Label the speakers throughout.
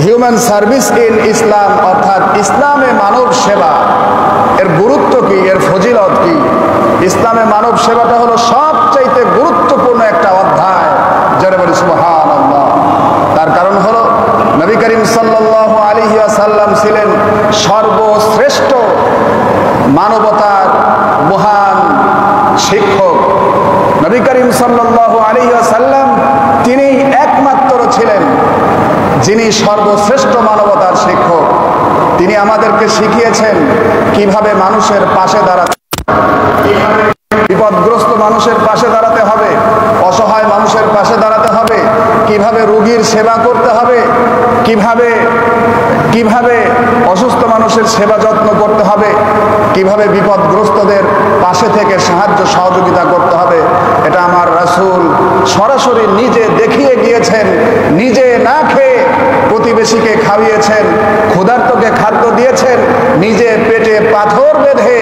Speaker 1: Human service in ইসলাম, অর্থাৎ ইসলামে মানব সেবা এর গুরুত্ব কি, এর ফজিলত কি। ইসলামে মানব সেবাটা হলো সবচাইতে গুরুত্বপূর্ণ একটা অধ্যায়, যারা বলি সুবহানাল্লাহ। তার কারণ হলো নবী করিম সাল্লাল্লাহু আলাইহি ওয়াসাল্লাম ছিলেন সর্বশ্রেষ্ঠ মানবতার মহান শিক্ষক। নবী করিম সাল্লাল্লাহু আলাইহি ওয়াসাল্লাম তিনি একমাত্র ছিলেন যিনি সর্বশ্রেষ্ঠ মানবতার শিক্ষক। তিনি আমাদেরকে শিখিয়েছেন কিভাবে মানুষের পাশে দাঁড়াতে, কিভাবে বিপদগ্রস্ত মানুষের পাশে দাঁড়াতে হবে, অসহায় মানুষের পাশে দাঁড়াতে হবে, কিভাবে রোগীর সেবা করতে হবে, কিভাবে অসুস্থ মানুষের সেবা যত্ন করতে হবে, কিভাবে বিপদগ্রস্তদের পাশে থেকে সাহায্য সহযোগিতা করতে হবে। এটা আমার রাসূল সরাসরি নিজে দেখিয়ে গিয়েছেন। নিজে না খেয়ে প্রতিবেশীকে খাইয়েছেন, ক্ষুধার্তকে খাদ্য দিয়েছেন, নিজে পেটে পাথর বেঁধে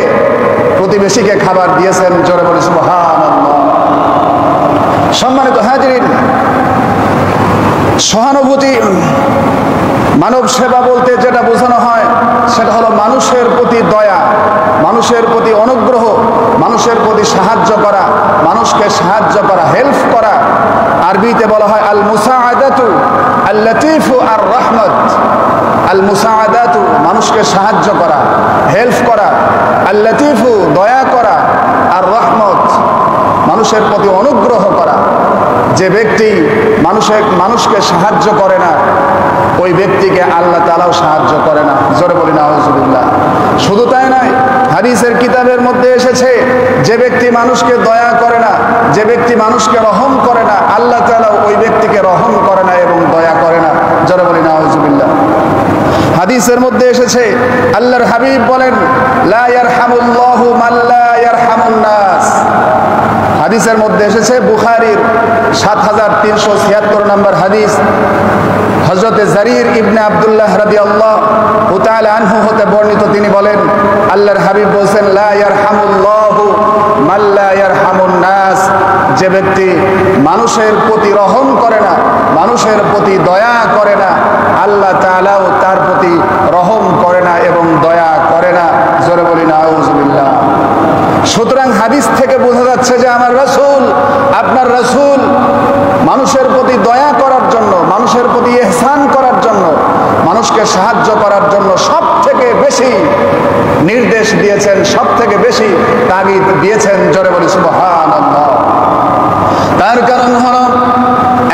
Speaker 1: প্রতিবেশীকে খাবার দিয়েছেন। জোরে বলি সুবহানাল্লাহ। সম্মানিত হাজিরিন, সহানুভূতি, মানব সেবা বলতে যেটা বোঝানো হয় সেটা হলো মানুষের প্রতি দয়া, মানুষের প্রতি অনুগ্রহ, মানুষের প্রতি সাহায্য করা, মানুষকে সাহায্য করা, হেল্প করা। আরবিতে বলা হয় আল মুসাআদাতু আল লতীফু আর রাহমাত। আল মুসাআদাতু মানুষকে সাহায্য করা, হেল্প করা, আল লতীফু দয়া করা, আর রহমত মানুষের প্রতি অনুগ্রহ করা। যে ব্যক্তি মানুষকে সাহায্য করে না, ওই ব্যক্তিকে আল্লাহ তাআলাও সাহায্য করে না। জোরে বলি নাউযুবিল্লাহ। শুধু তাই নয়, হাদিসের কিতাবের মধ্যে এসেছে যে ব্যক্তি মানুষকে দয়া করে না, যে ব্যক্তি মানুষকে রহম করে না, আল্লাহ তাআলা ওই ব্যক্তিকে রহম করে না এবং দয়া করে না। জোরে বলি নাউযুবিল্লাহ। হাদিসের মধ্যে এসেছে আল্লাহর হাবিব বলেন লা ইয়ারহামুল্লাহু মান লা ইয়ারহামুন নাস। হাদিসের মধ্যে এসেছে বুখারীর ৭৩৭৬ নম্বর হাদিস, হযরতে জারির ইবনে আব্দুল্লাহ রাদিয়াল্লাহু তাআলা আনহু হতে বর্ণিত। তিনি বলেন আল্লাহর হাবিব বলেন লা ইয়ারহামুল্লাহু মান লা ইয়ারহামুন নাস। যে ব্যক্তি মানুষের প্রতি রহম করে না, মানুষের প্রতি দয়া করে না, আল্লাহ তাআলাও তার প্রতি রহম করে না এবং দয়া করে না। জোরে বলি নাউযুবিল্লাহ। সুতরাং হাদিস থেকে বোঝা যাচ্ছে যে আমার রাসূল, আপনার রাসূল মানুষের প্রতি দয়া করার জন্য, মানুষের প্রতি ইহসান করার জন্য, মানুষকে সাহায্য করার জন্য সব থেকে বেশি নির্দেশ দিয়েছেন, সব থেকে বেশি তাগিদ দিয়েছেন। জোরে বলি সুবহানাল্লাহ। তার কারণ হলো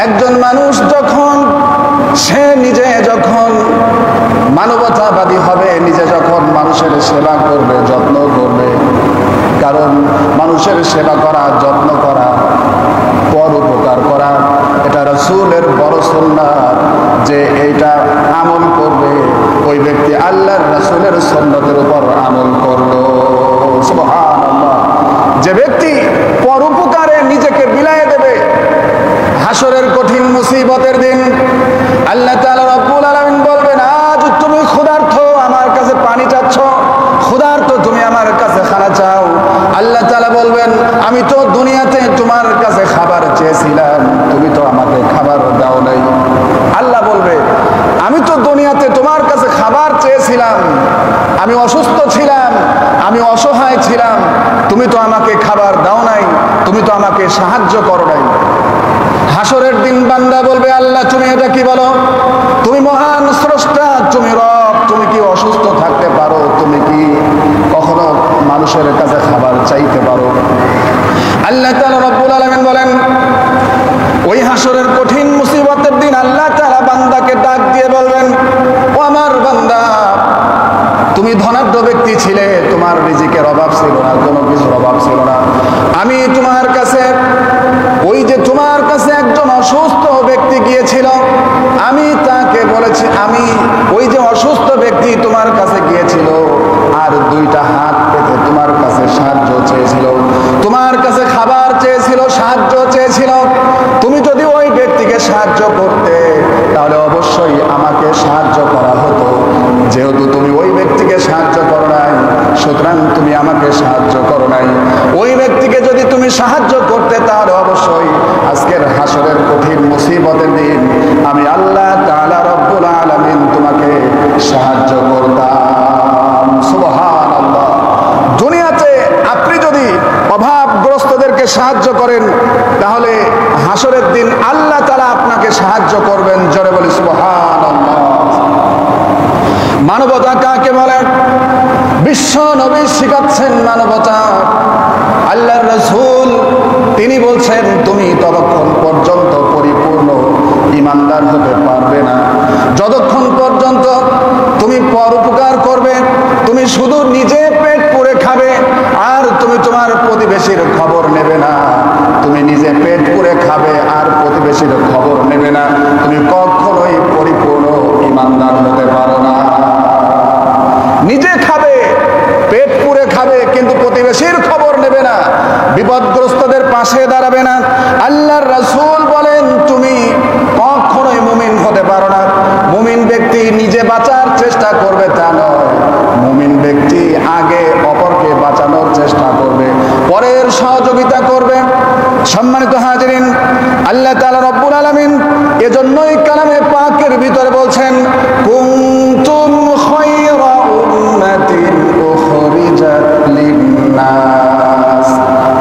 Speaker 1: একজন মানুষ সে নিজে যখন মানবতাবাদী হবে, নিজে যখন মানুষের সেবা করবে, যত্ন করবে, কারণ মানুষের সেবা করা, যত্ন করা, পর উপকার করা এটা রাসূলের বড় সুন্নাত। যে এইটা আমল করবে ওই ব্যক্তি আল্লাহর রাসূলের সুন্নতের উপর আমল করলো। সুবহানাল্লাহ। যে ব্যক্তি পর উপকারে নিজেকে বিলায়ে দেবে, হাসরের কঠিন মুসিবতের দিন আল্লাহ তাআলা রব্বুল আলামিন বলবেন আজ তুমি ক্ষুধার্ত, আমার কাছে পানি চাচ্ছ, ক্ষুধার্ত তুমি আমার কাছে খানা চাও। আল্লাহ তাআলা বলবেন আমি তো দুনিয়াতে তোমার কাছে খাবার চেয়েছিলাম, তুমি তো আমাকে খাবার দাও নাই। আল্লাহ বলবে আমি তো দুনিয়াতে তোমার কাছে খাবার চেয়েছিলাম, আমি অসুস্থ ছিলাম, আমি অসহায় ছিলাম, তুমি তো আমাকে খাবার দাও নাই, তুমি তো আমাকে সাহায্য করো নাই। হাসরের দিন বান্দা বলবে আল্লাহ তুমি এটা কি বলো? তুমি মহান স্রষ্টা, তুমি রব, তুমি কি অসুস্থ থাকতে পারো? তুমি কি কখনো মানুষের কাছে খাবার চাইতে পারো? আল্লাহ তাআলা রব্বুল আলামিন বলেন ওই হাসরের কঠিন মুসিবতের দিন আল্লাহ তাআলা বান্দাকে ডাক দিয়ে বলবেন ও আমার বান্দা, তুমি ধনাঢ্য ব্যক্তি ছিলে, তোমার রিজিকের অভাব ছিল না, কোনো কিছুর অভাব ছিল না। আমি তোমার কাছে, ওই যে তোমার কাছে একজন অসুস্থ ব্যক্তি গিয়েছিল, আমি তাকে বলেছি, আমি ওই যে অসুস্থ ব্যক্তি তোমার কাছে গিয়েছিল আর দুইটা হাত পেতে তোমার কাছে সাহায্য চেয়েছিল, তোমার কাছে খাবার চেয়েছিল, সাহায্য চেয়েছিল, তুমি যদি ওই ব্যক্তিকে সাহায্য করতে তাহলে অবশ্যই আমাকে সাহায্য করা হতো। যেহেতু তুমি ওই ব্যক্তিকে সাহায্য করো নাই, সুতরাং তুমি আমাকে সাহায্য করো নাই। ওই ব্যক্তিকে যদি তুমি সাহায্য করতে তাহলে অবশ্যই আজকের হাসরের কঠিন মুসিবতের দিন আমি আল্লাহ তাআলা রব্বুল আলামিন বাঁচার চেষ্টা করবে তা নয়, মুমিন ব্যক্তি আগে অপরকে বাঁচানোর চেষ্টা করবে, পরের সহযোগিতা করবে। সম্মানিত হাজিরিন, আল্লাহ তাআলা রব্বুল আলামিন এজন্যই কালামে পাকের ভিতরে বলছেন, কুনতুম খায়রা উম্মাতিন উখরিজাত লিন-নাস।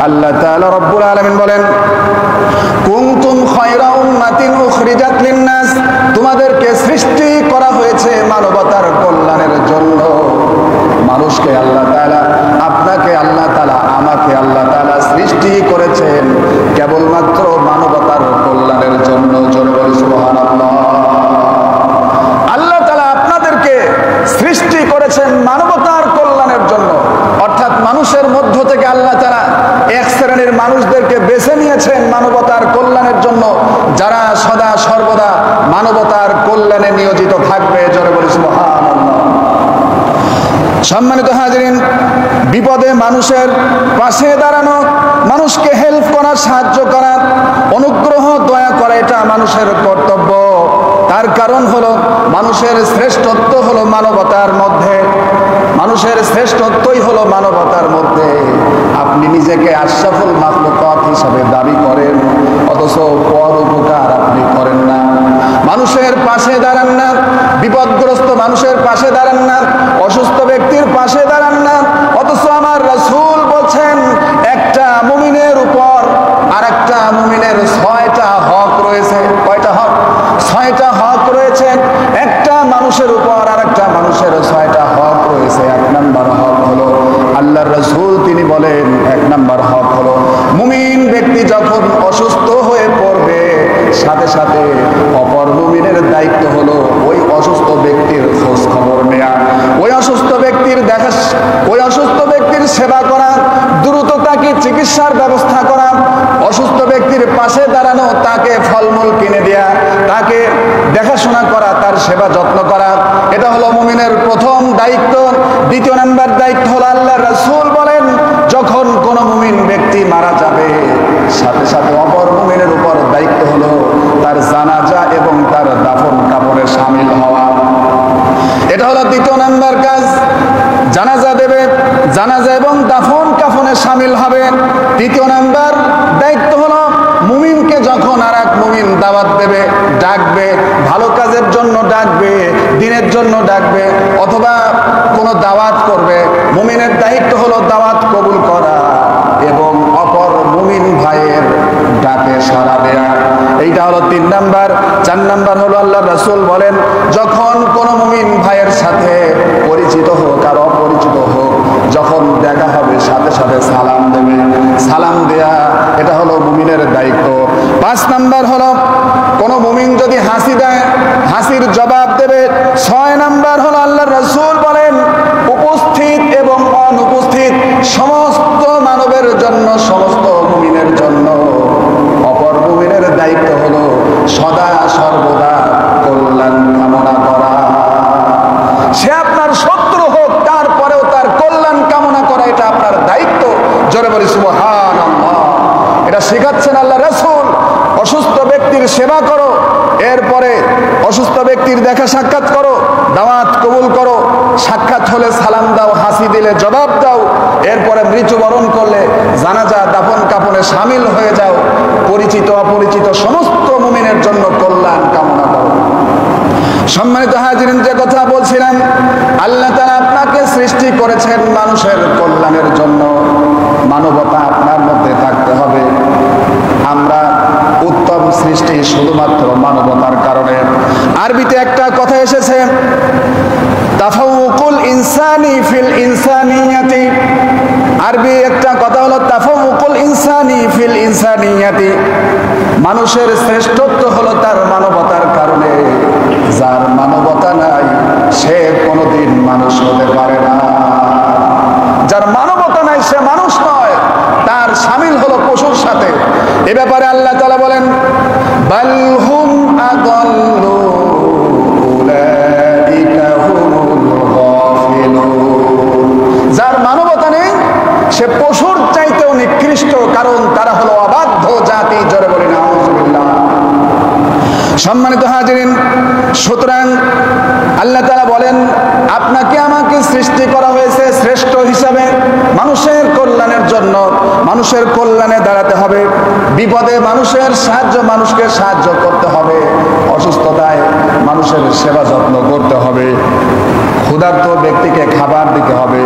Speaker 1: আল্লাহ তাআলা রব্বুল আলামিন বলেন, কুনতুম খায়রা উম্মাতিন উখরিজাত লিন-নাস, তোমাদেরকে সৃষ্টি করা হয়েছে মানবতার কল্যাণের জন্য। মানুষকে আল্লাহ তাআলা, আপনাকে আল্লাহ তাআলা, আমাকে আল্লাহ তাআলা সৃষ্টি করেছেন কেবলমাত্র মানবতার কল্যাণের জন্য। জোরে বলি সুবহানাল্লাহ। আল্লাহ তাআলা আপনাদেরকে সৃষ্টি করেছেন মানবতার কল্যাণের জন্য, অর্থাৎ মানুষের মধ্য থেকে আল্লাহ তাআলা এক শ্রেণীর মানুষদেরকে বেছে নিয়েছেন মানবতার কল্যাণের জন্য, যারা সদা সর্বদা মানবতার কল্যাণে নিয়োজিত থাকবে। জোরে বলি সুবহানাল্লাহ। সম্মানিত হাজিরিন, বিপদে মানুষের পাশে দাঁড়ানো, মানুষকে হেল্প করা, সাহায্য করা, অনুগ্রহ দয়া করা, এটা মানুষের কর্তব্য। তার কারণ হলো মানুষের শ্রেষ্ঠত্ব হলো মানবতার মধ্যে, মানুষের শ্রেষ্ঠত্বই হলো মানবতার মধ্যে। আপনি নিজেকে আশরাফুল মাখলুকাত হিসাবে দাবি করেন, অথচ পর উপকার আপনি করেন না, মানুষের পাশে দাঁড়ান না, বিপদগ্রস্ত মানুষের পাশে দাঁড়ান না, অসুস্থ ব্যক্তির পাশে দাঁড়ান না। অথচ আমার রাসূল বলছেন, একটা মুমিনের উপর আরেকটা মুমিনের 6টা হক রয়েছে। কয়টা হক? 6টা হক রয়েছে। একটা মানুষের উপর আরেকটা মানুষের 6টা হক রয়েছে। 1 নাম্বার হক হলো, আল্লাহর রাসূল তিনি বলেন, 1 নাম্বার হক হলো, মুমিন ব্যক্তি যখন অসুস্থ হয়ে পড়বে, সাথে সাথে অপর মুমিনের দায়িত্ব হলো ওই অসুস্থ ব্যক্তির খোঁজ খবর নেয়া, ওই অসুস্থ ব্যক্তির দেখা, ওই অসুস্থ ব্যক্তির সেবা করা, দ্রুত তাকে চিকিৎসার ব্যবস্থা করা, অসুস্থ ব্যক্তির পাশে দাঁড়ানো, তাকে ফলমূল কিনে দেয়া, তাকে দেখাশোনা করা, তার সেবা যত্ন করা। এটা হলো মুমিনের প্রথম দায়িত্ব। দ্বিতীয় নাম্বার দায়িত্ব হলো, আল্লাহর রাসূল বলেন, যখন কোন মুমিন ব্যক্তি মারা যাবে, সাথে সাথে অপর মুমিনের উপর দায়িত্ব হলো তার জানাজা এবং তার দাফন কাফনে শামিল হওয়া। এটা হলো দ্বিতীয় নাম্বার কাজ। জানাজা দেবে, জানাজা এবং দাফন কাফনে শামিল হবে। তৃতীয় নাম্বার দায়িত্ব হলো, মুমিনকে যখন আর এক মুমিন দাওয়াত দেবে, ডাকবে, ভালো কাজের জন্য ডাকবে, দিনের জন্য ডাকবে, অথবা কোনো দাওয়াত করবে, মুমিনের দায়িত্ব হলো দাওয়াত কবুল করা এবং অপর মুমিন ভাইয়ের ডাকে সাড়া দেয়া। এইটা হলো 3 নাম্বার। 4 নাম্বার হলো, আল্লাহর রাসূল বলেন, যখন কোনো মুমিন ভাইয়ের সাথে পরিচিত হোক আর অপরিচিত হোক, যখন দেখা হবে সাথে সাথে সালাম দেবে। সালাম দেয়া এটা হলো মুমিনের দায়িত্ব। 5 নাম্বার হলো, কোনো মুমিন যদি হাসি দেয়, হাসির জবাব দেবে। 6 নাম্বার হলো, আল্লাহর রাসূল বলেন, উপস্থিত এবং অনুপস্থিত সমস্ত মানবের জন্য, সমস্ত মুমিনের জন্য অপর মুমিনের দায়িত্ব হলো সদা সর্বদা কল্যাণ কামনা করা। সে আপনার শত্রু হোক, তারপরেও তার কল্যাণ কামনা করা, এটা আপনার দায়িত্ব। জোরে বলি সুবহানাল্লাহ। এটা শেখাচ্ছেন আল্লাহ রাসূল। অসুস্থ ব্যক্তির সেবা করো, এরপরে অসুস্থ ব্যক্তির দেখা সাক্ষাৎ করো, দাওয়াত কবুল করো, সাক্ষাৎ হলে সালাম দাও, হাসি দিলে জবাব দাও, এরপরে মৃত্যুবরণ করলে জানাজা দাফন কাফনে শামিল হয়ে যাও। পরিচিত অপরিচিত সমস্ত মুমিনের জন্য কল্যাণ কামনা করো। সম্মানিত হাজিরিন, যে কথা বলছিলাম, আল্লাহ তাআলা আপনাকে সৃষ্টি করেছেন মানুষের কল্যাণের জন্য। মানবতা আপনার মধ্যে থাকতে হবে। আমরা উত্তম সৃষ্টি শুধুমাত্র মানবতার কারণে। আরবিতে একটা কথা এসেছে, তাফাউকুল ইনসানি ফিল ইনসানিয়াতি। আরবি একটা কথা হলো তাফাউকুল ইনসানি ফিল ইনসানিয়াতি। মানুষের শ্রেষ্ঠত্ব হলো তার মানবতার কারণে। যার মানবতা নাই, সে কোনোদিন মানুষ হতে পারে না। যার মানবতা নাই, সে মানুষ নয়, তার শামিল হলো পশুর সাথে। এ ব্যাপারে আল্লাহ তাআলা বলেন, বাল হুম আদাল্লু উলাইকা হুমুল গাফিলুন। যার মানবতা নেই, সে পশুর চাইতেও নিকৃষ্ট, কারণ তারা হলো অবাধ্য জাতি। জোরে বলি নাউযুবিল্লাহ। সম্মানিত হাজিরিন, সুতরাং আল্লাহ তাআলা বলেন, আপনাকে আমাকে সৃষ্টি করা হয়েছে শ্রেষ্ঠ হিসাবে, মানুষের কল্যাণের জন্য। মানুষের কল্যাণে দাঁড়াতে হবে, বিপদে মানুষকে সাহায্য করতে হবে, অসুস্থতায় মানুষের সেবা যত্ন করতে হবে, ক্ষুধার্ত ব্যক্তিকে খাবার দিতে হবে,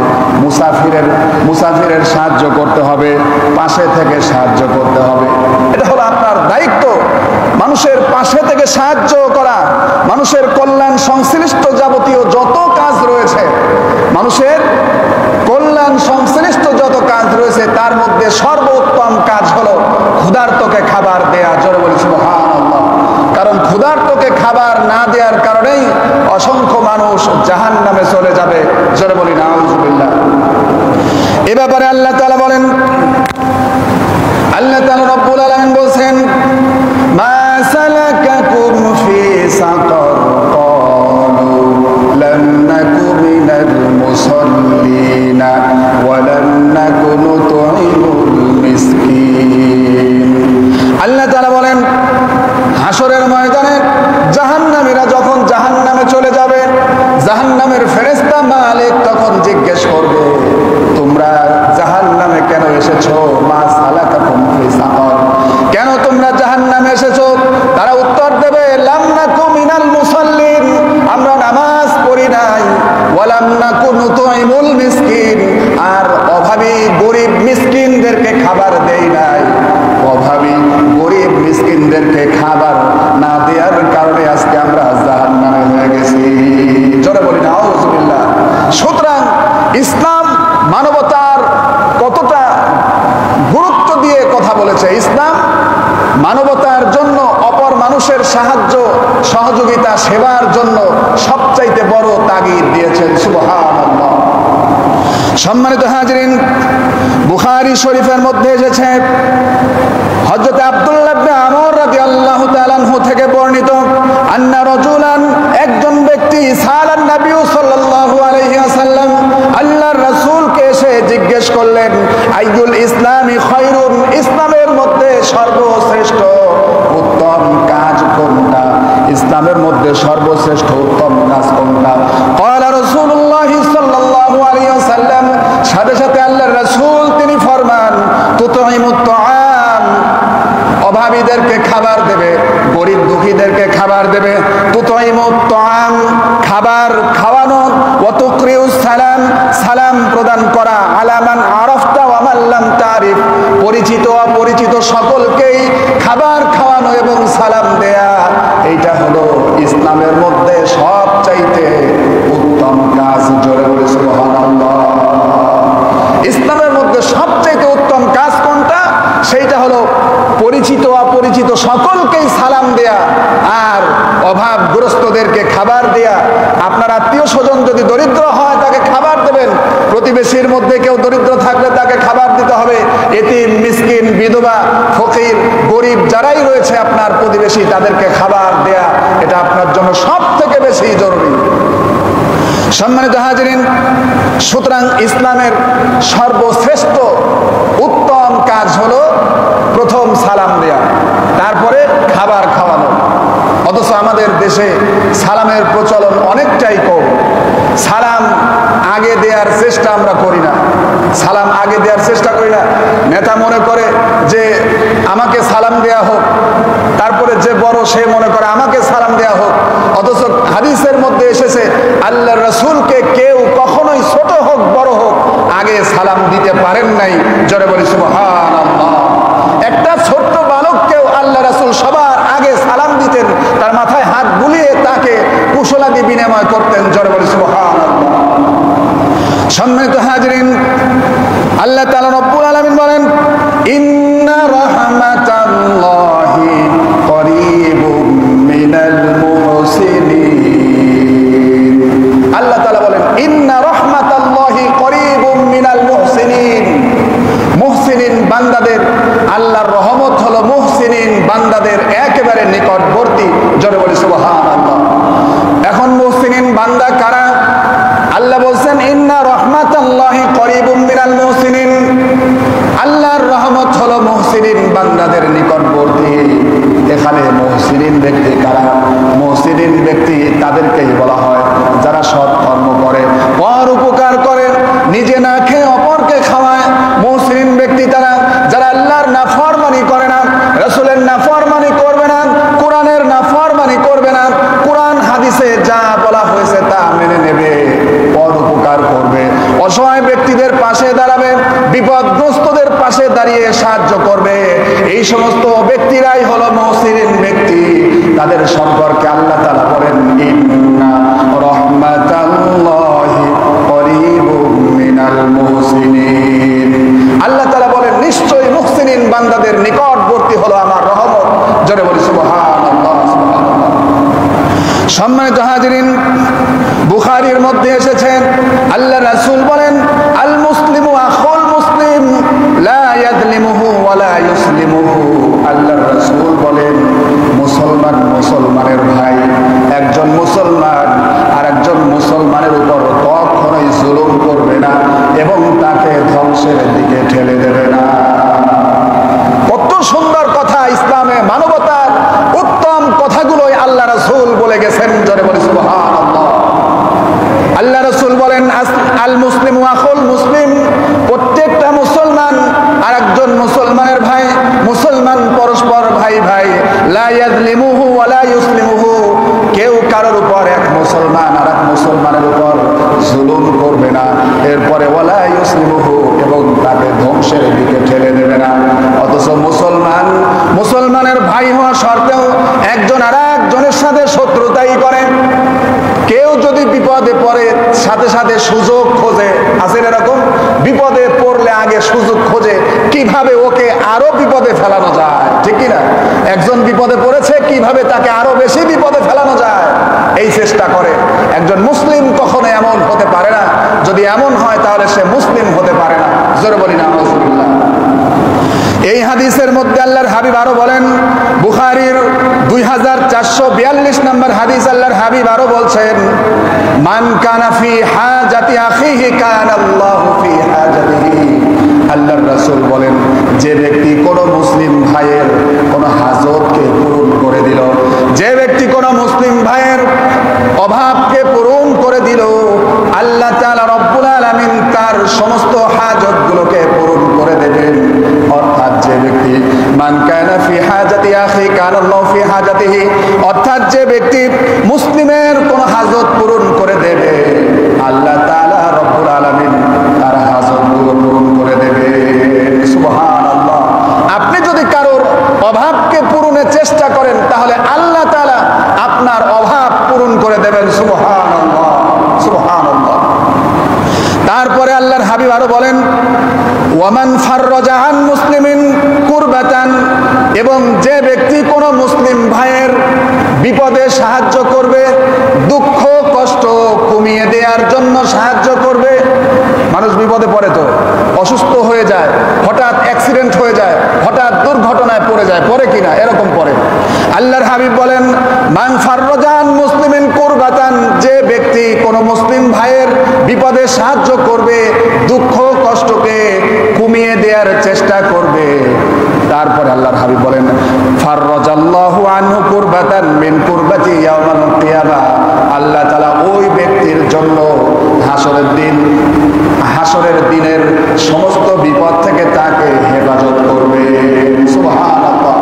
Speaker 1: মুসাফিরের সাহায্য করতে হবে, পাশে থেকে সাহায্য করতে হবে। এটা হলো আপনার দায়িত্ব, মানুষের পাশে থেকে সাহায্য করা। মানুষের কল্যাণ সংশ্লিষ্ট যাবতীয় যত কাজ রয়েছে, মানুষের কল্যাণ সংশ্লিষ্ট যত কাজ রয়েছে, তার মধ্যে সর্বোত্তম কাজ হলো ক্ষুধার্তকে খাবার দেয়া। জোরে বলি সুবহানাল্লাহ। কারণ ক্ষুধার্তকে খাবার না দেওয়ার কারণেই অসংখ্য মানুষ জাহান্নামে চলে যাবে। জোরে বলি নাউযুবিল্লাহ। এ ব্যাপারে আল্লাহ তাআলা বলেন, আল্লাহ তাআলা রব্বুল আলামিন বলেন, মা সালাকাকুম ফি সাকার ক্বালু লাম নাকু মিনাল মুসাল্লিনা ওয়া লাম নাকু নুতঈমুল মিসকিন। আল্লাহ তাআলা বলেন, হাসরের ময়দানে জাহান্নামীরা যখন জাহান্নামে চলে যাবে, জাহান্নামের ফেরেশতা মালিক তখন জিজ্ঞেস করবে, তোমরা জাহান্নামে কেন এসেছো? মা সালাকাকুম ফি সাকার, কেন তোমরা জাহান্নামে এসেছো? তারা উত্তর দেবে, লাম নাকু মিনাল মুসাল্লিন, আমরা নামাজ পড়ি নাই, ওয়া লাম নাকু নুতঈমুল মিসকিন, আর অভাবী গরিব মিসকিনদেরকে খাবার দেই নাই। অভাবী গরিব মিসকিনদেরকে খাবার না দেওয়ার কারণে আজকে আমরা জাহান্নামে হয়ে গেছি। জোরে বলি নাউযুবিল্লাহ। সুতরাং ইসলাম মানবতার কতটা গুরুত্ব দিয়ে কথা বলেছে। ইসলাম মানবতার জন্য, অপর মানুষের সাহায্য সহযোগিতা সেবার জন্য সবচাইতে বড় তাগিদ দিয়েছেন। সুবহানাল্লাহ। সম্মানিত হাজিরিন, বুখারী শরীফের মধ্যে এসেছে, হযরত আব্দুল্লাহ ইবনে আমর রাদিয়াল্লাহু তাআলা আনহু থেকে বর্ণিত, আন্না রাজুলান, একজন ব্যক্তি, সালান নবী সাল্লাল্লাহু আলাইহি ওয়াসাল্লাম, আল্লাহর রাসূলকে এসে জিজ্ঞেস করলেন, আইয়ুল ইসলামি খায়রুন, ইসলামের মধ্যে সর্বশ্রেষ্ঠ উত্তম কাজ কোনটা? ইসলামের মধ্যে সর্বশ্রেষ্ঠ উত্তম কাজ কোনটা? ক্বালা রাসূলুল্লাহ সাল্লাল্লাহু আলাইহি ওয়াসাল্লাম, সাথে সাথে আল্লাহর রাসূল তিনি ফরমান, তুতঈমুত তাআম, অভাবীদেরকে খাবার দেবে, গরিব দুঃখীদেরকে খাবার দেবে। তুতঈমুত তাআম, খাবার খাওয়ানো। ওয়া তুকরিউস সালাম, সালাম প্রদান করা। আলা মান আরাফতা ওয়া মান লাম তারিফ, পরিচিত অপরিচিত সকলকেই খাবার খাওয়ানো এবং সালাম দেয়া। এইটা হলো ইসলামের মধ্যে সবচাইতে উত্তম কাজ। জোরে বলে সুবহানাল্লাহ। ইসলামের মধ্যে সবচাইতে উত্তম কাজ কোনটা? সেইটা হলো পরিচিত অপরিচিত সকলকেই সালাম দেয়া আর অভাবগ্রস্তদেরকে খাবার দেয়া। আপনার আত্মীয় স্বজন যদি দরিদ্র হয় তাকে খাবার দেবেন, প্রতিবেশীর মধ্যে কেউ দরিদ্র থাকলে তাকে খাবার দিতে হবে। এতিম, মিসকিন, বিধবা, ফকির, গরিব যারাই রয়েছে আপনার প্রতিবেশী, তাদেরকে খাবার দেয়া, এটা আপনার জন্য সব থেকে বেশি জরুরি। সম্মানিত হাজিরিন, সুতরাং ইসলামের সর্বশ্রেষ্ঠ উত্তম কাজ হলো প্রথম সালাম দেয়া, তারপরে খাবার খাওয়ানো। অথচ আমাদের দেশে সালামের প্রচলন অনেকটাই কম। সালাম আগে দেওয়ার চেষ্টা আমরা করি না। সালাম আগে দেওয়ার চেষ্টা করি না। নেতা মনে করে যে আমাকে সালাম দেয়া হোক, তারপরে যে বড় সে মনে করে আমাকে সালাম দেয়া হোক। অথচ হাদিসের মধ্যে এসেছে, আল্লাহর রাসূলকে কেউ কখনোই ছোট হোক বড় হোক আগে সালাম দিতে পারেন নাই। জোরে বলি সুবহানাল্লাহ। একটা ছোট্ট বালককেও আল্লাহ রাসূল সবার আগে সালাম দিতেন, তার মাথায় হাত বুলিয়ে তাকে কুশলাদি বিনিময় করতেন। জোরে বলি সুবহানাল্লাহ। সম্মানিত হাজিরিন, আল্লাহ তাআলা রব্বুল আলামিন বলেন, ইন্না রাহমাতাল্লাহি করিবুম মিনাল মুহসিনিন। আল্লাহ তাআলা বলেন, ইন্না রাহমাতাল্লাহি করিবুম মিনাল মুহসিনিন। মুহসিনিন বান্দাদের, আল্লাহর রহমত হলো মুহসিনিন বান্দাদের একেবারে নিকটবর্তী। জোরে বলি সুবহানাল্লাহ। এখন মুহসিনিন বান্দা কারা? আল্লাহ বলছেন, ইন্না রাহমাতাল্লাহি করিবুম মিনাল মুহসিনিন। আল্লাহর রহমত হলো মুহসিনিন বান্দাদের নিকটবর্তী। এখানে মুহসিনিন ব্যক্তি কারা? মুহসিনিন ব্যক্তি তাদেরকেই বলা হয় বাড়িয়ে সাহায্য করবে, এই সমস্ত ব্যক্তিরাই হলো মুহসিনিন ব্যক্তি। তাদের সম্পর্কে আল্লাহ তাআলা বলেন, ইন্না রাহমাতাল্লাহি করিবুম মিনাল মুহসিনিন। আল্লাহ তাআলা বলেন, নিশ্চয়ই মুহসিনিন বান্দাদের নিকটবর্তী হলো আমার রহমত। জোরে বলি সুবহানাল্লাহ, সুবহানাল্লাহ। সম্মানিত হাজিরিন, বুখারীর মধ্যে এসেছেন, আল্লাহ রাসূল বলেন, আল মুসলিমু আখুল মুসলিম লা ইয়াযলিমুহু ওয়া লা ইউসলিমুহু। আল্লাহ রাসূল বলেন, মুসলমান মুসলমানের ভাই। একজন মুসলমান আর একজন মুসলমানের উপর কখনোই জুলুম করবে না এবং তাকে ধ্বংসের দিকে ঠেলে দেবে না। কত সুন্দর কথা! ইসলামে মানবতার উত্তম কথাগুলোই আল্লাহ রাসূল বলে গেছেন। জোরে বলি সুবহানাল্লাহ। আল্লাহ রাসূল বলেন, আল মুসলিমু আখুল মুসলিম, প্রত্যেকটা মুসলমান আর একজন মুসলমানের ভাই। মুসলমান পরস্পর ভাই ভাই। লা ইয়াযলিমুহু ওয়া লা ইউসলিমুহু, কেউ কারোর উপর, এক মুসলমান আর এক মুসলমানের উপর জুলুম করবে না। এরপরে ওয়ালা ইউসলিমুহু, এবং তাকে ধ্বংসের দিকে ঠেলে দেবে না। অথচ মুসলমানের ভাই হওয়া সত্ত্বেও একজন আর একজনের সাথে শত্রুতাই করে। কেউ যদি বিপদে পড়ে সাথে সাথে সুযোগ খোঁজে, আছেন এরকম? বিপদে পড়লে আগে সুযোগ খোঁজে কিভাবে ওকে আরো বিপদে ফেলানো যায়, ঠিক কিনা? একজন বিপদে পড়েছে, কিভাবে তাকে আরো বেশি বিপদে ফেলানো যায়, এই চেষ্টা করে। একজন মুসলিম কখনো এমন হতে পারে না। যদি এমন হয় তাহলে সে মুসলিম হতে পারে না। জোরে বলি না আলহামদুলিল্লাহ। এই হাদিসের মধ্যে আল্লাহর হাবিব আরো বলেন, বুখারীর 2442 নম্বর হাদিস, আল্লাহর হাবিব আরো বলছেন, মান কানা ফি হাজাতি আখিহি কানা আল্লাহু ফি হাজাতিহি। আল্লাহর রাসূল বলেন, যে ব্যক্তি কোন মুসলিম ভাইয়ের কোন হাজতকে পূরণ করে দিল, যে ব্যক্তি কোন মুসলিম ভাইয়ের অভাবকে পূরণ করে দিল, আল্লাহ তাআলা রব্বুল আলামিন তার সমস্ত হাজতগুলোকে পূরণ করে দেবেন। অর্থাৎ যে ব্যক্তি মান কানা ফি হাজাতি আখি কানা আল্লাহু ফি হাজাতিহি, অর্থাৎ যে ব্যক্তি মুসলিমের কোন হাজত পূরণ করে দেবে, আল্লাহ তাআলা রব্বুল আলামিন তার হাজতগুলো পূরণ করে দেবে। সুবহানাল্লাহ। আপনি যদি কারোর অভাবকে পূরণের চেষ্টা করেন, তাহলে আল্লাহ তাআলা আপনার অভাব পূরণ করে দেবেন। সুবহানাল্লাহ, সুবহানাল্লাহ। তারপরে আল্লাহর হাবিব আরো বলেন, ওয়ামান ফাররাজা আন মুসলিমিন কুরবাতান, এবং যে ব্যক্তি কোন মুসলিম ভাইয়ের বিপদে সাহায্য করবে, দুঃখ কষ্ট কমিয়ে দেওয়ার জন্য সাহায্য করবে। মানুষ বিপদে পড়ে, তো অসুস্থ হয়ে যায়, হঠাৎ অ্যাক্সিডেন্ট হয়ে যায়, হঠাৎ দুর্ঘটনায় পড়ে যায়, পড়ে কিনা? এরকম পড়ে। আল্লাহর হাবিব বলেন, মান ফাররাজা আন মুসলিমিন কুরবাতান, যে ব্যক্তি কোন মুসলিম ভাইয়ের বিপদে সাহায্য করবে, দুঃখ কষ্টকে কমিয়ে দেওয়ার চেষ্টা করবে। তারপরে আল্লাহর হাবিব বলেন, ফাররাজাল্লাহু আনহু কুরবাতান মিন কুরবাতি ইয়াউমাল কিয়ামা, আল্লাহ তাআলা ওই ব্যক্তির জন্য হাসরের দিনের সমস্ত বিপদ থেকে তাকে হেফাজত করবে। সুবহানাল্লাহ।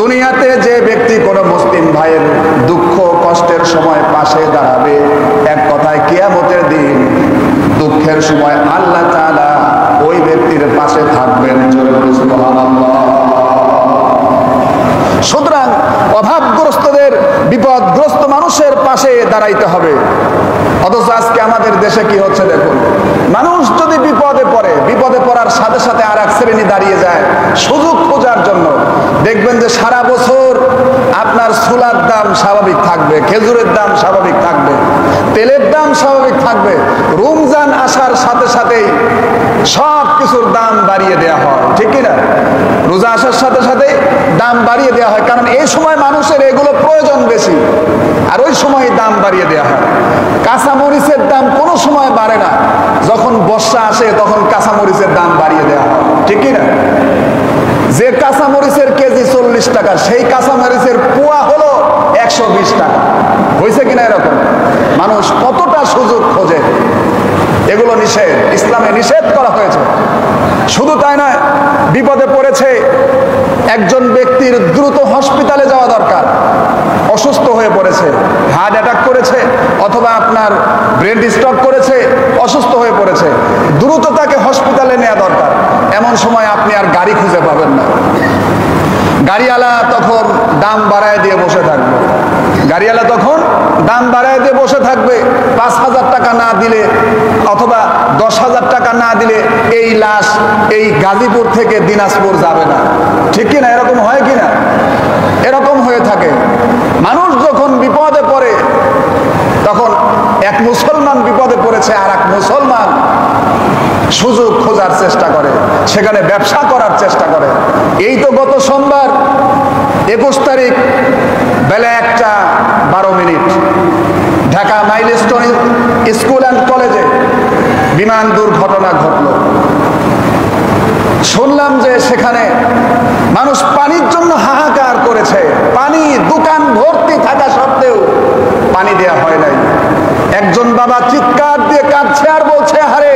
Speaker 1: দুনিয়াতে যে ব্যক্তি কোন মুসলিম ভাইয়ের দুঃখ কষ্টের সময় পাশে দাঁড়াবে, এক কথায় কিয়ামতের দিন দুঃখের সময় আল্লাহ তাআলা ওই ব্যক্তির পাশে থাকবেন। জোরে বলি সুবহানাল্লাহ। সুতরাং অভাবগ্রস্তদের, বিপদগ্রস্ত মানুষের পাশে দাঁড়াইতে হবে। অথচ আজকে আমাদের দেশে কি হচ্ছে দেখুন, মানুষ যদি বিপদে পড়ে, বিপদে পড়ার সাথে সাথে আর এক শ্রেণী দাঁড়িয়ে যায় সুযোগ খোঁজার জন্য। দেখবেন যে সারা বছর আপনার ছোলার দাম স্বাভাবিক থাকবে, খেজুরের দাম স্বাভাবিক থাকবে, তেলের দাম স্বাভাবিক থাকবে। রমজান আসার সাথে সাথেই সব কিছুর দাম বাড়িয়ে দেওয়া হয়, ঠিক কিনা? রোজা আসার সাথে সাথে দাম বাড়িয়ে দেওয়া হয়, কারণ এই সময় মানুষের এগুলো প্রয়োজন বেশি, আর ওই সময় দাম বাড়িয়ে দেওয়া হয়। কাঁচামরিচের দাম কোনো সময় বাড়ে না, যখন বর্ষা আসে তখন কাঁচামরিচের দাম বাড়িয়ে দেওয়া হয়, ঠিক কিনা? যে কাঁচামরিচের কেজি 40 টাকা, সেই কাঁচামরিচের পোয়া হলো 120 টাকা। হয়েছে কিনা এরকম? মানুষ কতটা সুযোগ খোঁজে। এগুলো নিষেধ, ইসলামে নিষেধ করা হয়েছে। শুধু তাই নয়, বিপদে পড়েছে একজন ব্যক্তির দ্রুত হসপিটালে যাওয়া দরকার। অসুস্থ হয়ে পড়েছে, হার্ট অ্যাটাক করেছে, অথবা আপনার ব্রেন স্ট্রোক করেছে, অসুস্থ হয়ে পড়েছে, দ্রুত তাকে হসপিটালে নেওয়া দরকার। এমন সময় আপনি আর গাড়ি খুঁজে পাবেন না। গাড়িওয়ালা তখন দাম বাড়ায় দিয়ে বসে থাকবে, গাড়িওয়ালা তখন দাম বাড়ায় দিয়ে বসে থাকবে। 5,000 টাকা না দিলে অথবা 10,000 টাকা না দিলে এই লাশ এই গাজীপুর থেকে দিনাজপুর যাবে না, ঠিক কিনা? এরকম হয় কিনা? এরকম হয়ে থাকে। মানুষ যখন বিপদে পড়ে তখন এক মুসলমান বিপদে পড়েছে, আর এক মুসলমান সুযোগ খোঁজার চেষ্টা করে, সেখানে ব্যবসা করার চেষ্টা করে। এই তো গত সোমবার 21 তারিখ বেলা 1:12 ঢাকা মাইলস্টোন স্কুল অ্যান্ড কলেজে বিমান দুর্ঘটনা ঘটল। শুনলাম যে সেখানে মানুষ পানির জন্য হাহাকার করেছে, পানি দোকান ভর্তি থাকা সত্ত্বেও পানি দেয়া হয় নাই। একজন বাবা চিৎকার দিয়ে কাঁদছে আর বলছে, আরে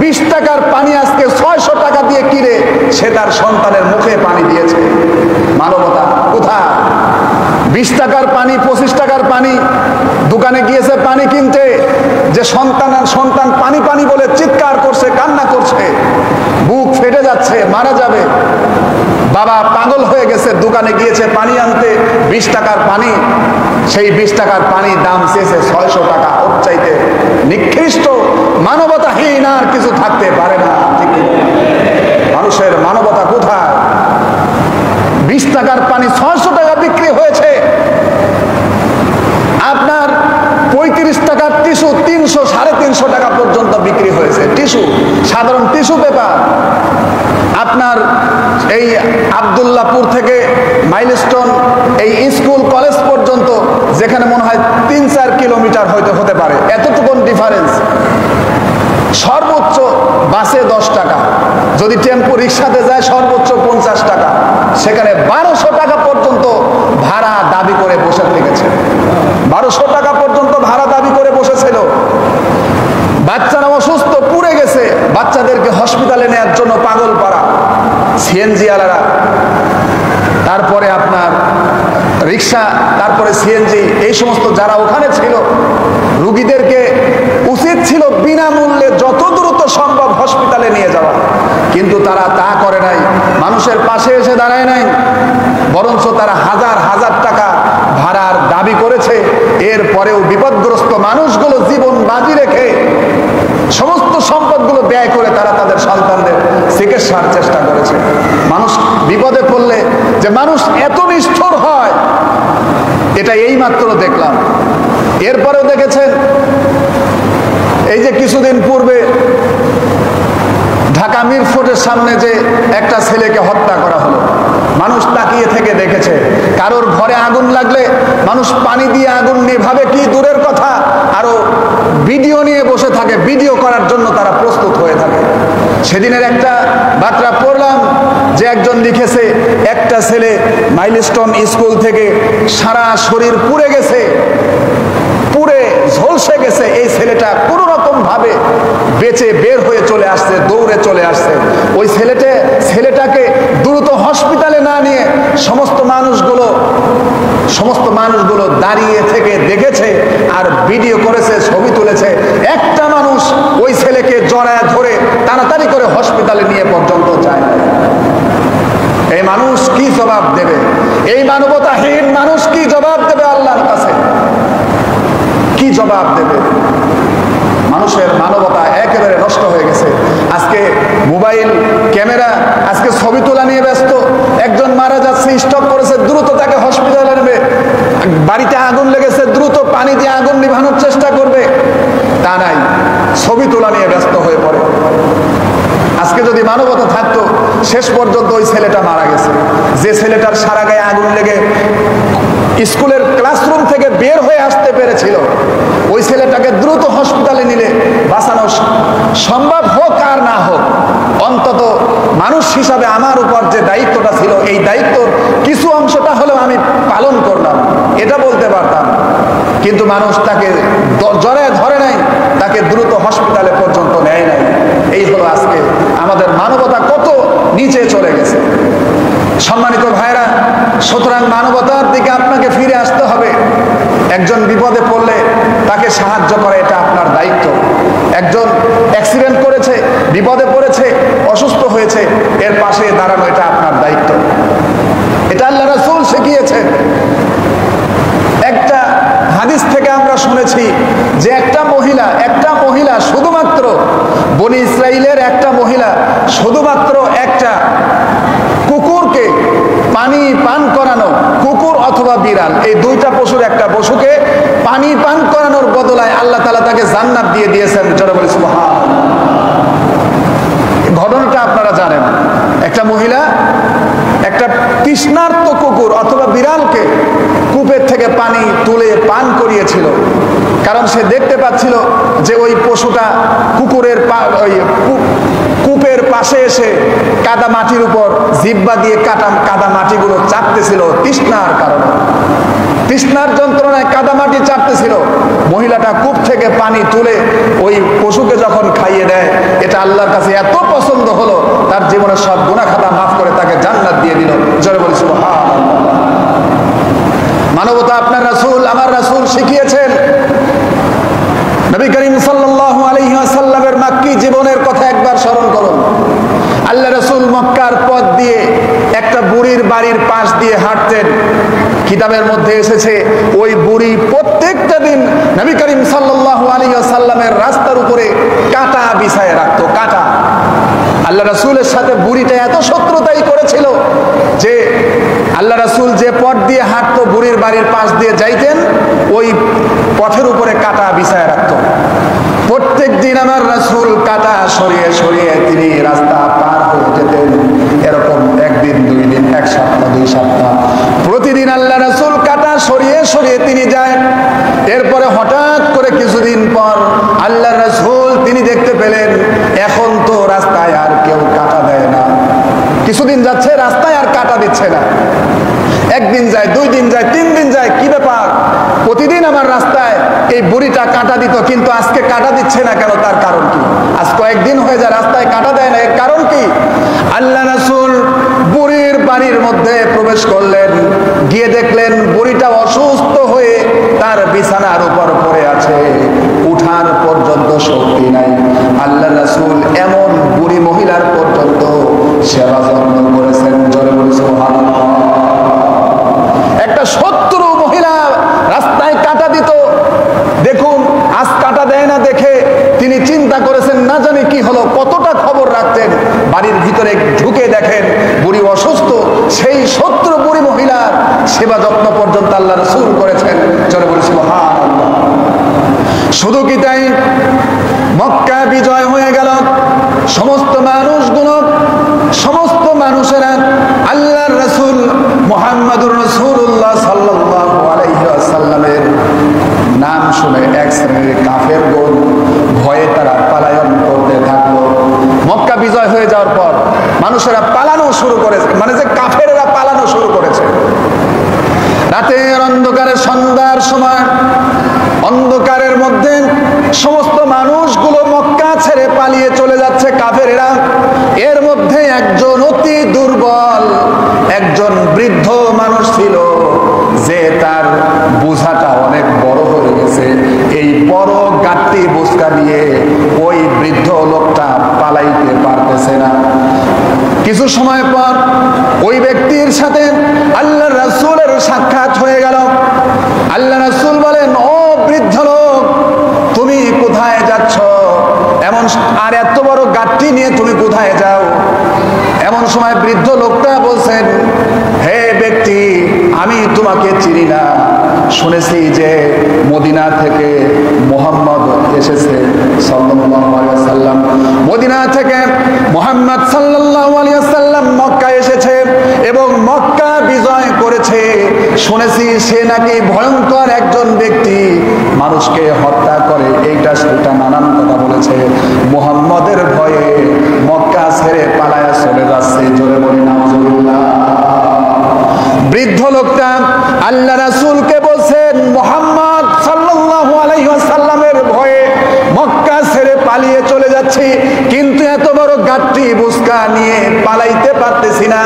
Speaker 1: 20 টাকার পানি আজকে 600 টাকা দিয়ে কিনে সে তার সন্তানের মুখে পানি দিয়েছে। মানবতা কোথায়? 20 টাকার পানি 25 টাকার পানি দোকানে গিয়েছে পানি কিনতে, যে সন্তান আর সন্তান পানি পানি বলে চিৎকার করছে, কান্না করছে, বুক ফেটে যাচ্ছে, মারা যাবে। বাবা পাগল হয়ে গেছে, দোকানে গিয়েছে পানি আনতে, 20 টাকার পানি, সেই 20 টাকার পানি দাম চেয়েছে 600 টাকা। ওর চাইতে নিকৃষ্ট মানবতাহীন আর কিছু থাকতে পারে না, ঠিক? মানুষের মানবতা কোথায়? 20 টাকার পানি 600 টাকা বিক্রি হয়েছে। আপনার 35 টাকার টিস্যু 300 350 টাকা পর্যন্ত বিক্রি হয়েছে। টিস্যু, সাধারণ টিস্যু পেপার আপনার এই আব্দুল্লাহপুর থেকে মাইলস্টোন এই স্কুল কলেজ পর্যন্ত, যেখানে মনে হয় 3-4 কিলোমিটার হয়তো হতে পারে, এতটুকুন ডিফারেন্স। সর্বোচ্চ বাসে 10 টাকা, যদি টেম্পো রিক্সাতে যায় সর্বোচ্চ 50 টাকা, সেখানে 1200 টাকা পর্যন্ত ভাড়া দাবি করে বসে থেকেছে। 1200 টাকা পর্যন্ত ভাড়া দাবি করে বসেছিল। বাচ্চারা অসুস্থ, পুড়ে গেছে, বাচ্চাদেরকে হসপিটালে নেওয়ার জন্য পাগল পাড়া সিএনজি আলারা, তারপরে আপনার রিক্সা, তারপরে সিএনজি, এই সমস্ত যারা ওখানে ছিল, রুগীদেরকে উচিত ছিল বিনামূল্যে যত দ্রুত সম্ভব হসপিটালে নিয়ে যাওয়া, কিন্তু তারা তা করে নাই, মানুষের পাশে এসে দাঁড়ায় নাই, বরঞ্চ তারা হাজার হাজার টাকা ভাড়ার দাবি করেছে। এরপরেও বিপদগ্রস্ত মানুষগুলো জীবন বাজি রেখে সমস্ত সম্পদগুলো ব্যয় করে তারা তাদের সন্তানদের চিকিৎসার চেষ্টা করেছে। মানুষ বিপদে পড়লে যে মানুষ এত নিষ্ঠুর হয়, এটা এইমাত্র দেখলাম। এরপরেও দেখেছেন এই যে কিছুদিন পূর্বে ঢাকা মিরফোর্টের সামনে যে একটা ছেলেকে হত্যা করা হলো, মানুষ তাকিয়ে থেকে দেখেছে। কারোর ঘরে আগুন লাগলে মানুষ পানি দিয়ে আগুন নেভাবে কি দূরের কথা, আরো ভিডিও নিয়ে বসে থাকে, ভিডিও করার জন্য তারা প্রস্তুত হয়ে থাকে। সেদিনের একটা বার্তা পড়লাম যে একজন লিখেছে, একটা ছেলে মাইলস্টোন স্কুল থেকে সারা শরীর পুড়ে গেছে, পুড়ে ঝলসে গেছে। এই ছেলেটা কোনো রকম ভাবে বেঁচে বের হয়ে চলে আসছে, দৌড়ে চলে আসছে। ওই ছেলেটাকে দ্রুত হসপিটালে না নিয়ে সমস্ত মানুষগুলো দাঁড়িয়ে থেকে দেখেছে আর ভিডিও করেছে, ছবি তুলেছে। একটা মানুষ ওই ছেলেকে জড়ায় ধরে তাড়াতাড়ি করে হসপিটালে নিয়ে পর্যন্ত যায় না। এই মানুষ কি জবাব দেবে? এই মানবতাহীন মানুষ কি জবাব দেবে আল্লাহর কাছে? কি জবাব দেবে? মানুষের মানবতা একেবারে নষ্ট হয়ে গেছে। আজকে মোবাইল ক্যামেরা, আজকে ছবি তোলা নিয়ে ব্যস্ত। একজন মারা যাচ্ছে, স্ট্রোক করেছে, দ্রুত তাকে হসপিটালে নেবে। বাড়িতে আগুন লেগেছে, দ্রুত পানি দিয়ে আগুন নিভানোর চেষ্টা করবে, তা নাই, ছবি তোলা নিয়ে ব্যস্ত হয়ে পড়ে। আজকে যদি মানবতা থাকতো, শেষ পর্যন্ত ওই ছেলেটা মারা গেছে, যে ছেলেটার সারা গায়ে আগুন লেগে স্কুলের ক্লাসরুম থেকে বের হয়ে আসতে পেরেছিল, ওই ছেলেটাকে দ্রুত হসপিটালে নিলে বাঁচানো সম্ভব হোক আর না হোক, অন্তত মানুষ হিসাবে আমার উপর যে দায়িত্বটা ছিল, এই দায়িত্বর কিছু অংশটা হলেও আমি পালন করলাম, এটা বলতে পারতাম। কিন্তু মানুষ তাকে জড়ায় ধরে নাই, তাকে দ্রুত হসপিটালে পর্যন্ত নেয় নাই। এই হলো আজকে আমাদের মানবতা কত নিচে চলে গেছে। সম্মানিত ভাইরা, সুতরাং মানবতার দিকে আপনাকে ফিরে আসতে হবে। একজন বিপদে পড়লে তাকে সাহায্য করা, এটা আপনার দায়িত্ব। একজন অ্যাক্সিডেন্ট করেছে, বিপদে পড়েছে, অসুস্থ হয়ে হয়েছে, এর পাশে দাঁড়ানো এটা আপনার দায়িত্ব। এটা আল্লাহ রাসূল শিখিয়েছেন। একটা হাদিস থেকে আমরা শুনেছি যে একটা মহিলা শুধুমাত্র বনি ইসরাইলের একটা মহিলা শুধুমাত্র একটা কুকুরকে পানি পান করানো, কুকুর অথবা বিড়াল, এই দুইটা পশুর একটা পশুকে পানি পান করানোর বদলায় আল্লাহ তাআলা তাকে জান্নাত দিয়ে দিয়েছেন। জোরে বলি সুবহানাল্লাহ। ঘটনাটা আপনারা জানেন, একটা মহিলা একটা তৃষ্ণার্ত কুকুর অথবা বিড়ালকে কূপের থেকে পানি তুলে পান করিয়েছিল। কারণ সে দেখতে পাচ্ছিল যে ওই পশুটা কূপের পাশে এসে কাদা মাটির উপর জিহ্বা দিয়ে কাদা মাটিগুলো চাটতেছিল তৃষ্ণার কারণে, তৃষ্ণার যন্ত্রণায় কাদা মাটি চাটতেছিল। মহিলাটা কূপ থেকে পানি তুলে ওই পশুকে যখন খাইয়ে দেয়, এটা আল্লাহর কাছে এত পছন্দ হলো, তার জীবনের সব গুনাহ খাতা মাফ করে তাকে জান্নাত দিয়ে দিল। জোরে বলি সুবহানাল্লাহ। মানবতা আপনার রাসূল, আমার রাসূল শিখিয়েছেন। নবী করিম সাল্লাল্লাহু আলাইহি ওয়াসাল্লামের মক্কি জীবনের কথা একবার স্মরণ করুন। আল্লাহ রাসূল মক্কার পথ দিয়ে একটা বুড়ির বাড়ির পাশ দিয়ে হাঁটতেন। কিতাবের মধ্যে এসেছে ওই বুড়ি প্রত্যেকটা দিন নবী করিম সাল্লাল্লাহু আলাইহি ওয়াসাল্লামের রাস্তার উপরে কাঁটা বিছায় রাখতো, কাঁটা। আল্লাহ রাসূলের সাথে বুড়িটা এত শত্রুতাই করেছিল যে আল্লাহ রাসূল যে পথ দিয়ে হাঁটতো, বুড়ির বাড়ির পাশ দিয়ে যাইতেন, ওই পথের উপরে কাঁটা বিছায় রাখতো। প্রত্যেক দিন আমার রাসূল কাঁটা সরিয়ে সরিয়ে তিনি রাস্তা পার হয়ে যেতেন। এরকম একদিন, দুই দিন, এক সপ্তাহ, দুই সপ্তাহ, প্রতিদিন আল্লাহ রাসূল কাঁটা সরিয়ে সরিয়ে তিনি যায়। এরপরে হঠাৎ করে কিছুদিন পর আল্লাহ রাসূল তিনি দেখতে পেলেন এখন তো রাস্তায় আর কেউ কাঁটা দেয় না। কিছুদিন যাচ্ছে রাস্তায় আর কাঁটা দিচ্ছে না। একদিন যায়, দুই দিন যায়, তিন দিন যায়, কি ব্যাপার? প্রতিদিন আমার রাস্তায় এই বুড়িটা কাঁটা দিত, কিন্তু আজকে কাঁটা দিচ্ছে না কেন? তার কারণ কি? আজ কয়েকদিন হয়ে যায় রাস্তায় কাঁটা দেয় না, এর কারণ কি? আল্লাহ রাসূল বুড়ির বাড়ির মধ্যে প্রবেশ করলেন, গিয়ে দেখলেন বুড়িটা অসুস্থ হয়ে তার বিছানার উপর পড়ে আছে, উঠার পর্যন্ত শক্তি নাই। আল্লাহ রাসূল এমন বুড়ি মহিলার পর্যন্ত সেবা যত্ন করেছেন। জোরে বলি সুবহানাল্লাহ। একটা শত্রু মহিলা রাস্তায় কাঁটা দিত, দেখুন আজ কাঁটা দেয় না দেখে তিনি চিন্তা করেছেন না জানি কি হলো, কতটা খবর রাখতেন। বাড়ির ভিতরে ঢুকে দেখেন বুড়ি অসুস্থ, সেই শত্রু বুড়ি মহিলার সেবা যত্ন পর্যন্ত আল্লাহ রাসূল করেছেন। জোরে বলি সুবহানাল্লাহ। শুধু কি তাই? মক্কা বিজয় হয়ে গেল, সমস্ত মানুষেরা আল্লাহর রাসূল মুহাম্মদুর রাসূলুল্লাহ সাল্লাল্লাহু আলাইহি ওয়াসাল্লামের নাম শুনে এক শ্রেণীর কাফেরগণ ভয়ে তারা পলায়ন করতে থাকলো। মক্কা বিজয় হয়ে যাওয়ার পর মানুষেরা পালানো শুরু করেছে, মানে যে কাফেররা পালানো শুরু করেছে। রাতের অন্ধকারে, সন্ধ্যার সময় অন্ধকারের মধ্যে সমস্ত মানুষগুলো মক্কা ছেড়ে পালিয়ে চলে যাচ্ছে কাফেরেরা। এর মধ্যে একজন অতি দুর্বল, একজন বৃদ্ধ মানুষ ছিল, যে তার বোঝাটা অনেক বড় হয়ে গেছে। এই বড় গাট্টি বোঝা নিয়ে ওই বৃদ্ধ লোকটা পালাইতে পারতেছে না। কিছু সময় পর ওই ব্যক্তির সাথে আল্লাহর রাসূলের সাক্ষাৎ হয়ে গেল। আল্লাহ রাসূল বলেন, ও বৃদ্ধ লোক, তুমি কোথায় যাচ্ছ? আর এত বড় গাট্টি নিয়ে তুমি কোথায় যাও? এমন সময় বৃদ্ধ লোকটা বলছেন, হে ব্যক্তি, আমি তোমাকে চিনি না, শুনেছি যে মদিনা থেকে মুহাম্মদ এসেছে সাল্লাল্লাহু আলাইহি ওয়াসাল্লাম। মদিনা থেকে মুহাম্মদ সাল্লাল্লাহু আলাইহি ওয়াসাল্লাম মক্কা এসেছে এবং মক্কা বিজয় করেছে। শুনেছি সে নাকি ভয়ঙ্কর একজন ব্যক্তি, মানুষকে হত্যা করে, এইটা সেটা নানান কথা বলেছে। মুহাম্মদের ভয়ে মক্কা ছেড়ে পালায়া চলে যাচ্ছে। জোরে বলি নাউজুবিল্লাহ। বৃদ্ধ লোকটা আল্লাহ রাসূলকে বলছেন, মুহাম্মদ সাল্লাল্লাহু আলাইহি ওয়াসাল্লামের ভয়ে মক্কা ছেড়ে পালিয়ে চলে যাচ্ছি, কিন্তু এত বড় গাট্টি বুসকা নিয়ে পালাইতে পারতেছি না।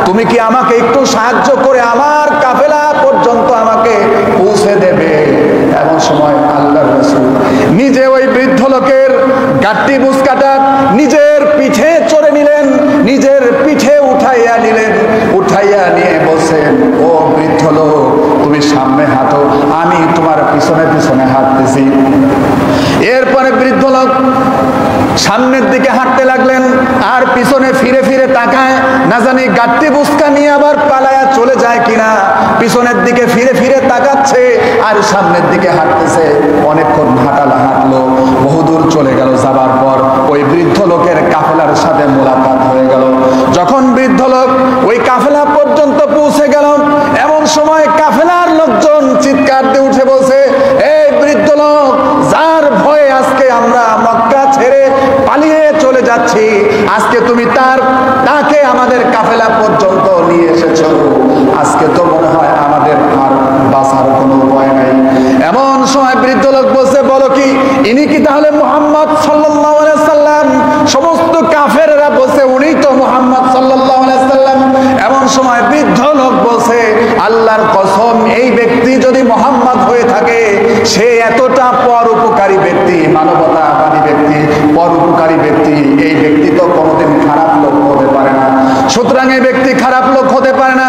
Speaker 1: তুমি কি আমাকে একটু সাহায্য করে আমার কাফেলা পর্যন্ত আমাকে পৌঁছে দেবে? এমন সময় আল্লাহর রাসূল নিজে ওই বৃদ্ধ লোকের গাট্টি বুসকাটা নিজের পিঠে চড়ে নিলেন, এরপরে বৃদ্ধ লোক সামনের দিকে হাঁটতে লাগলেন, আর পিছনে ফিরে ফিরে তাকায়, না জানি গাট্টি বুসকা নিয়ে আবার পালায়া চলে যায় কিনা। পিছনের দিকে ফিরে ফিরে তাকাচ্ছে আর সামনের দিকে হাঁটতেছে। অনেকক্ষণ হাঁটলো, বহুদূর চলে গেল। যাবার পর ওই বৃদ্ধ লোকের কাফেলার সাথে মোলাকাত হয়ে গেল। যখন বৃদ্ধ লোক ওই কাফেলা পর্যন্ত পৌঁছে গেল, এমন সময় কাফেলার লোকজন চিৎকার দিয়ে উঠে বলছে, এই বৃদ্ধ লোক যার ভয়ে আজকে আমরা মক্কা ছেড়ে পালিয়ে চলে যাচ্ছি, আজকে তুমি তাকে আমাদের কাফেলা পর্যন্ত নিয়ে এসেছো, আজকে তো মনে হয় আমাদের আর বাঁচার কোনো উপায় নাই। এমন সময় বৃদ্ধ লোক বলছে, বলো কি ইনি কি তাহলে মুহাম্মদ সাল্লাল্লাহু আলাইহি সাল্লাম? সমস্ত কাফেররা বলছে উনি তো মুহাম্মদ সাল্লাল্লাহু আলাইহি সাল্লাম। এমন সময় বৃদ্ধ লোক বলছে, আল্লাহর কসম, এই ব্যক্তি যদি মুহাম্মদ হয়ে থাকে, সে এতটা পরোপকারী ব্যক্তি, মানবতাবাদী ব্যক্তি, পরোপকারী ব্যক্তি, এই ব্যক্তি তো কোনোদিন খারাপ লোক হতে পারে না। সুতরাং এই ব্যক্তি খারাপ লোক হতে পারে না,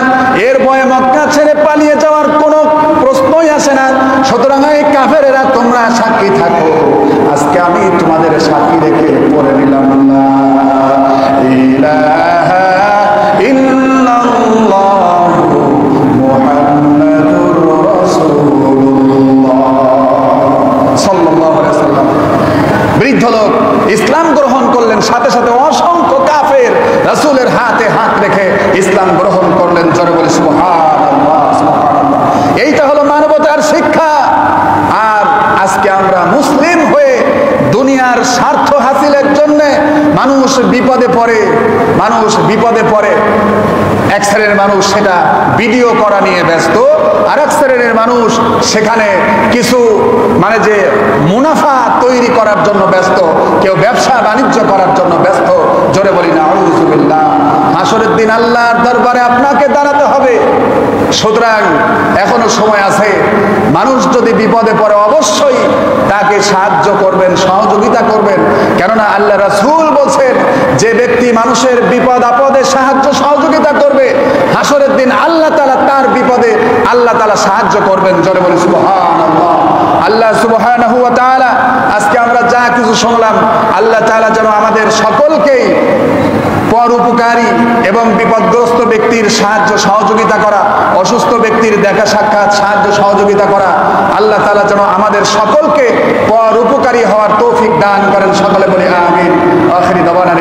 Speaker 1: এর ভয়ে মক্কা ছেড়ে পালিয়ে যাওয়ার কোনো প্রশ্নই আসে না। সুতরাং এই কাফেরেরা তোমরা সাক্ষী থাকো, আজকে আমি তোমাদের সাক্ষী রেখে পড়ে নিলাম, লা ইলাহা ইল্লাল্লাহু মুহাম্মাদুর রাসূলুল্লাহ সাল্লাল্লাহু আলাইহি সাল্লাম। বৃদ্ধ লোক ইসলাম গ্রহণ করলেন, সাথে সাথে অসংখ্য কাফের রাসূলের হাতে হাত রেখে ইসলাম গ্রহণ করলেন। জোরে বলে সুবহানাল্লাহ, সুবহানাল্লাহ। এইটা হলো মানবতার শিক্ষা। আর আজকে আমরা মুসলিম হয়ে দুনিয়ার স্বার্থ হাসিলের জন্য মানুষ বিপদে পড়ে। এক শ্রেণীর মানুষ সেটা ভিডিও করা নিয়ে ব্যস্ত, আর এক শ্রেণীর মানুষ সেখানে কিছু যে মুনাফা তৈরি করার জন্য ব্যস্ত, কেউ ব্যবসা বাণিজ্য করার জন্য ব্যস্ত। জোরে বলি না আউযুবিল্লাহ। হাসরের দিন আল্লাহর দরবারে আপনাকে দাঁড়াতে হবে। সুতরাং এখনো সময় আছে। মানুষ যদি বিপদে পড়ে অবশ্যই তাকে সাহায্য করবেন, সহযোগিতা করবেন। কেননা আল্লাহ রাসূল বলছেন, যে ব্যক্তি মানুষের বিপদ আপদে সাহায্য সহযোগিতা করবে, হাসরের দিন আল্লাহ তাআলা তার বিপদে আল্লাহ তাআলা সাহায্য করবেন। জোরে বলি সুবহানাল্লাহ। আল্লাহ সুবহানাহু ওয়া তাআলা আজকে আমরা যা কিছু শুনলাম, আল্লাহ তাআলা যেন আমাদের সকলকেই পরোপকারী এবং বিপদগ্রস্ত ব্যক্তির সাহায্য সহযোগিতা করা, অসুস্থ ব্যক্তির দেখা সাক্ষাৎ সাহায্য সহযোগিতা করা, আল্লাহ তাআলা যেন আমাদের সকলকে পরোপকারী হওয়ার তৌফিক দান করেন। সকলে বলি আমিন। আখিরি দাওয়ানা